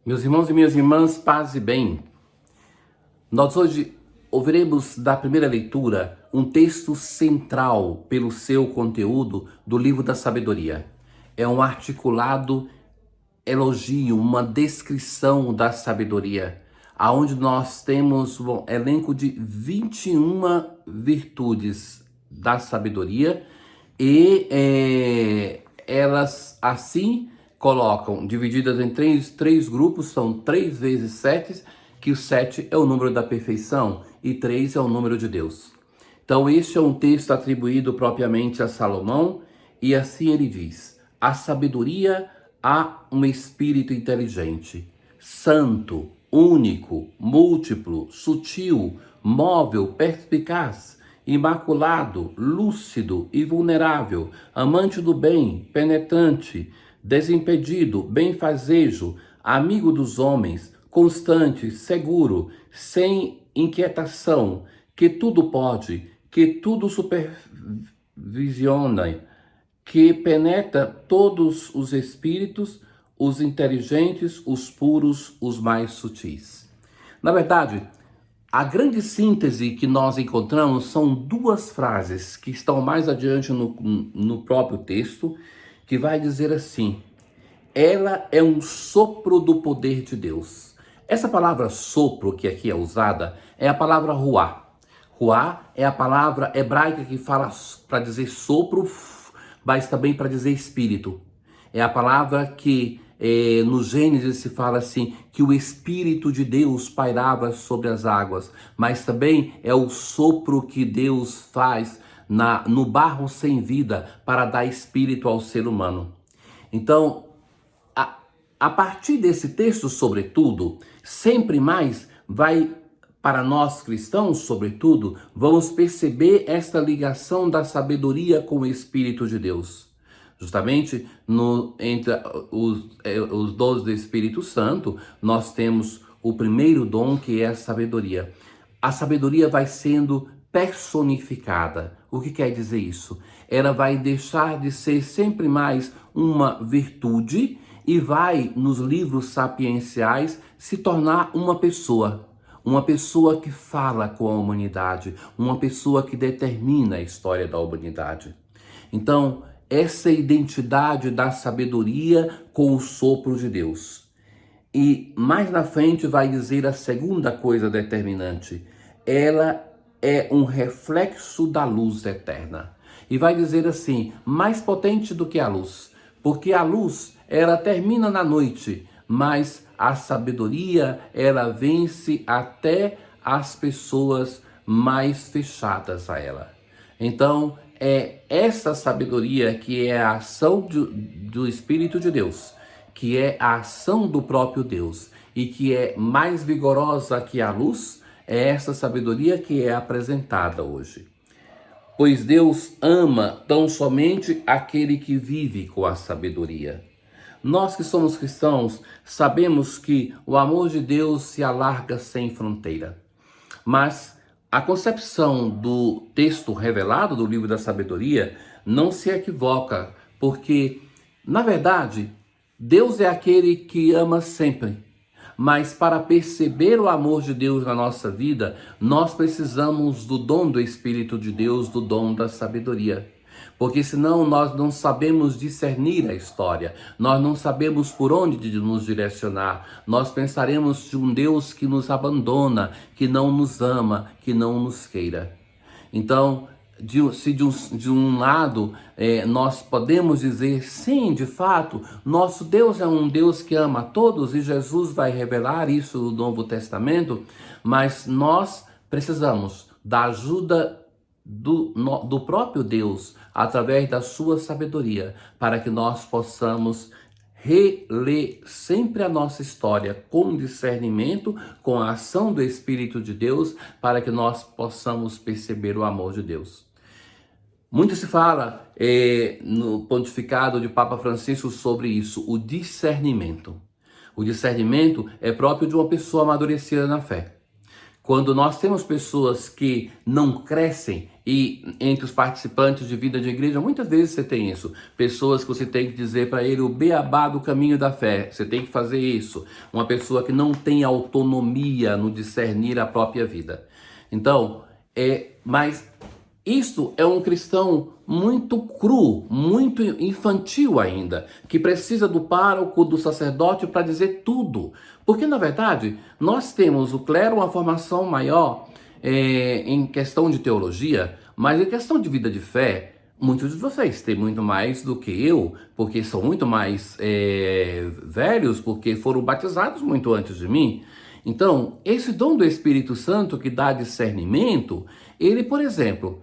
Meus irmãos e minhas irmãs, paz e bem. Nós hoje ouviremos da primeira leitura um texto central pelo seu conteúdo do livro da sabedoria. É um articulado elogio, uma descrição da sabedoria, aonde nós temos um elenco de 21 virtudes da sabedoria e elas assim colocam, divididas em três grupos, são 3 vezes 7, que o 7 é o número da perfeição e 3 é o número de Deus. Então este é um texto atribuído propriamente a Salomão e assim ele diz: a sabedoria há um espírito inteligente, santo, único, múltiplo, sutil, móvel, perspicaz, imaculado, lúcido e vulnerável, amante do bem, penetrante, desimpedido, benfazejo, amigo dos homens, constante, seguro, sem inquietação, que tudo pode, que tudo supervisiona, que penetra todos os espíritos, os inteligentes, os puros, os mais sutis. Na verdade, a grande síntese que nós encontramos são 2 frases que estão mais adiante no próprio texto, que vai dizer assim: ela é um sopro do poder de Deus. Essa palavra sopro que aqui é usada é a palavra ruá. Ruá é a palavra hebraica que fala para dizer sopro, mas também para dizer espírito. É a palavra que no Gênesis se fala assim, que o Espírito de Deus pairava sobre as águas, mas também é o sopro que Deus faz no barro sem vida para dar espírito ao ser humano. Então, a partir desse texto, sobretudo, sempre mais vai, para nós cristãos, sobretudo, vamos perceber esta ligação da sabedoria com o Espírito de Deus. Justamente entre os dons do Espírito Santo, nós temos o primeiro dom, que é a sabedoria. A sabedoria vai sendo personificada. O que quer dizer isso? Ela vai deixar de ser sempre mais uma virtude e vai, nos livros sapienciais, se tornar uma pessoa que fala com a humanidade, uma pessoa que determina a história da humanidade. Então, essa identidade da sabedoria com o sopro de Deus. E mais na frente vai dizer a segunda coisa determinante: ela é um reflexo da luz eterna. E vai dizer assim, mais potente do que a luz, porque a luz, ela termina na noite, mas a sabedoria, ela vence até as pessoas mais fechadas a ela. Então, é essa sabedoria que é a ação do Espírito de Deus, que é a ação do próprio Deus e que é mais vigorosa que a luz, é essa sabedoria que é apresentada hoje. Pois Deus ama tão somente aquele que vive com a sabedoria. Nós que somos cristãos sabemos que o amor de Deus se alarga sem fronteira. Mas a concepção do texto revelado do livro da sabedoria não se equivoca, porque, na verdade, Deus é aquele que ama sempre. Mas para perceber o amor de Deus na nossa vida, nós precisamos do dom do Espírito de Deus, do dom da sabedoria. Porque senão nós não sabemos discernir a história, nós não sabemos por onde nos direcionar, nós pensaremos de um Deus que nos abandona, que não nos ama, que não nos queira. Então, se de um lado nós podemos dizer, sim, de fato, nosso Deus é um Deus que ama a todos e Jesus vai revelar isso no Novo Testamento, mas nós precisamos da ajuda do próprio Deus, através da sua sabedoria, para que nós possamos reler sempre a nossa história com discernimento, com a ação do Espírito de Deus, para que nós possamos perceber o amor de Deus. Muito se fala no pontificado de Papa Francisco sobre isso, o discernimento. O discernimento é próprio de uma pessoa amadurecida na fé. Quando nós temos pessoas que não crescem E entre os participantes de vida de igreja, muitas vezes você tem isso. Pessoas que você tem que dizer para ele o beabá do caminho da fé. Você tem que fazer isso. Uma pessoa que não tem autonomia no discernir a própria vida. Então, mas isto é um cristão muito cru, muito infantil ainda, que precisa do pároco, do sacerdote para dizer tudo. Porque, na verdade, nós temos o clero uma formação maior em questão de teologia, mas em questão de vida de fé, muitos de vocês têm muito mais do que eu, porque são muito mais velhos, porque foram batizados muito antes de mim. Então, esse dom do Espírito Santo que dá discernimento, ele, por exemplo,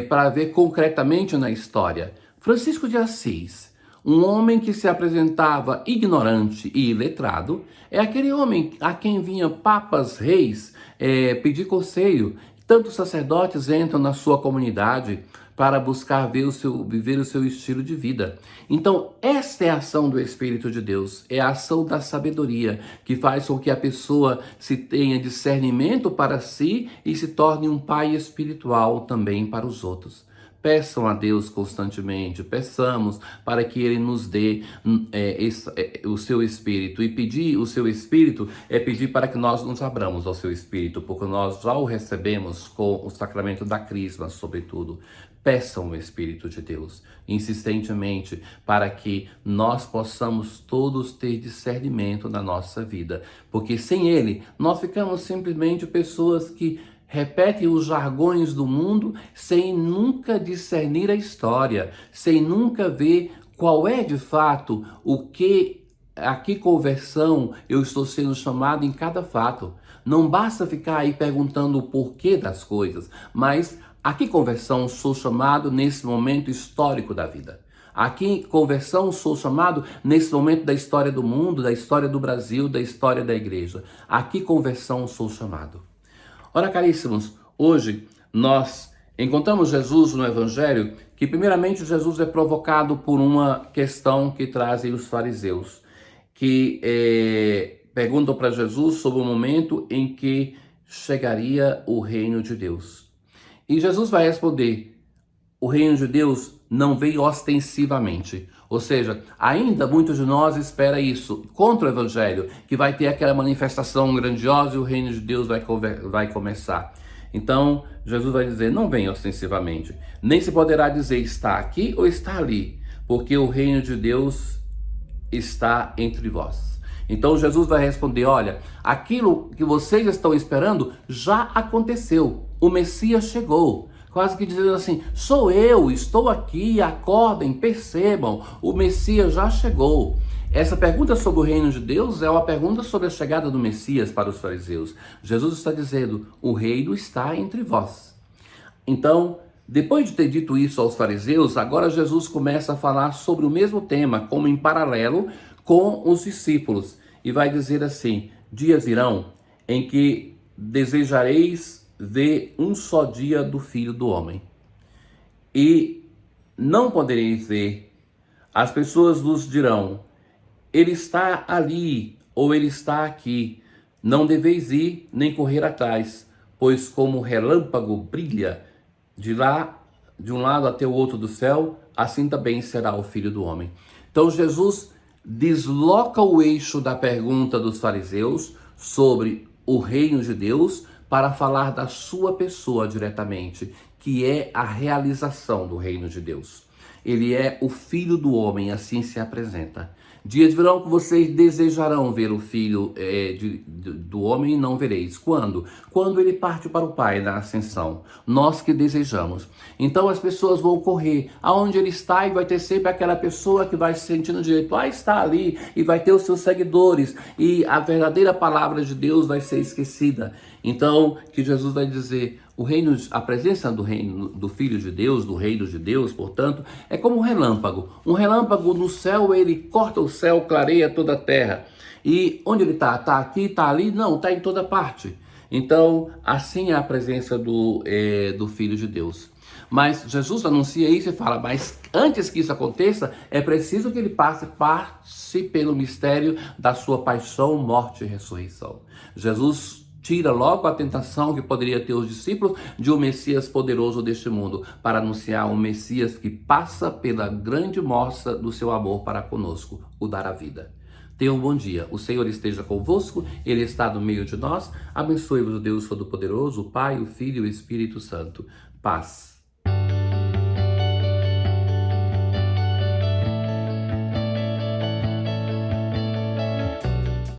para ver concretamente na história, Francisco de Assis, um homem que se apresentava ignorante e iletrado, é aquele homem a quem vinham papas, reis, pedir conselho. Tantos sacerdotes entram na sua comunidade para buscar viver o seu estilo de vida. Então, esta é a ação do Espírito de Deus, é a ação da sabedoria, que faz com que a pessoa se tenha discernimento para si e se torne um pai espiritual também para os outros. Peçam a Deus constantemente, peçamos para que Ele nos dê o seu Espírito. E pedir o seu Espírito é pedir para que nós nos abramos ao seu Espírito, porque nós já o recebemos com o sacramento da Crisma, sobretudo. Peçam o Espírito de Deus insistentemente para que nós possamos todos ter discernimento na nossa vida, porque sem Ele nós ficamos simplesmente pessoas que repetem os jargões do mundo sem nunca discernir a história, sem nunca ver qual é de fato a que conversão eu estou sendo chamado em cada fato. Não basta ficar aí perguntando o porquê das coisas, mas a que conversão sou chamado nesse momento histórico da vida? A que conversão sou chamado nesse momento da história do mundo, da história do Brasil, da história da igreja? A que conversão sou chamado? Ora, caríssimos, hoje nós encontramos Jesus no Evangelho, que primeiramente Jesus é provocado por uma questão que trazem os fariseus, que perguntam para Jesus sobre o momento em que chegaria o reino de Deus. E Jesus vai responder, o reino de Deus não veio ostensivamente. Ou seja, ainda muitos de nós esperam isso contra o Evangelho, que vai ter aquela manifestação grandiosa e o reino de Deus vai começar. Então, Jesus vai dizer, não vem ostensivamente. Nem se poderá dizer está aqui ou está ali, porque o reino de Deus está entre vós. Então, Jesus vai responder, olha, aquilo que vocês estão esperando já aconteceu. O Messias chegou. Quase que dizendo assim, sou eu, estou aqui, acordem, percebam, o Messias já chegou. Essa pergunta sobre o reino de Deus é uma pergunta sobre a chegada do Messias para os fariseus. Jesus está dizendo, o reino está entre vós. Então, depois de ter dito isso aos fariseus, agora Jesus começa a falar sobre o mesmo tema, como em paralelo com os discípulos. E vai dizer assim, dias virão em que desejareis ver um só dia do Filho do Homem. E não podereis ver. As pessoas vos dirão, ele está ali, ou ele está aqui. Não deveis ir, nem correr atrás, pois como o relâmpago brilha de um lado até o outro do céu, assim também será o Filho do Homem. Então Jesus desloca o eixo da pergunta dos fariseus sobre o reino de Deus para falar da sua pessoa diretamente, que é a realização do reino de Deus. Ele é o Filho do Homem, assim se apresenta. Dias virão que vocês desejarão ver o Filho do Homem e não vereis. Quando? Quando ele parte para o Pai na ascensão. Nós que desejamos. Então as pessoas vão correr aonde ele está e vai ter sempre aquela pessoa que vai se sentindo direito. Está ali e vai ter os seus seguidores. E a verdadeira palavra de Deus vai ser esquecida. Então, que Jesus vai dizer, a presença do reino do Filho de Deus, do reino de Deus, portanto, é como um relâmpago. Um relâmpago no céu, ele corta o céu, clareia toda a terra. E onde ele está? Está aqui, está ali? Não, está em toda parte. Então, assim é a presença do Filho de Deus. Mas Jesus anuncia isso e fala, mas antes que isso aconteça, é preciso que ele passe pelo mistério da sua paixão, morte e ressurreição. Jesus tira logo a tentação que poderia ter os discípulos de um Messias poderoso deste mundo, para anunciar um Messias que passa pela grande mostra do seu amor para conosco, o dar a vida. Tenha um bom dia. O Senhor esteja convosco, Ele está no meio de nós. Abençoe-vos o Deus Todo-Poderoso, o Pai, o Filho e o Espírito Santo. Paz.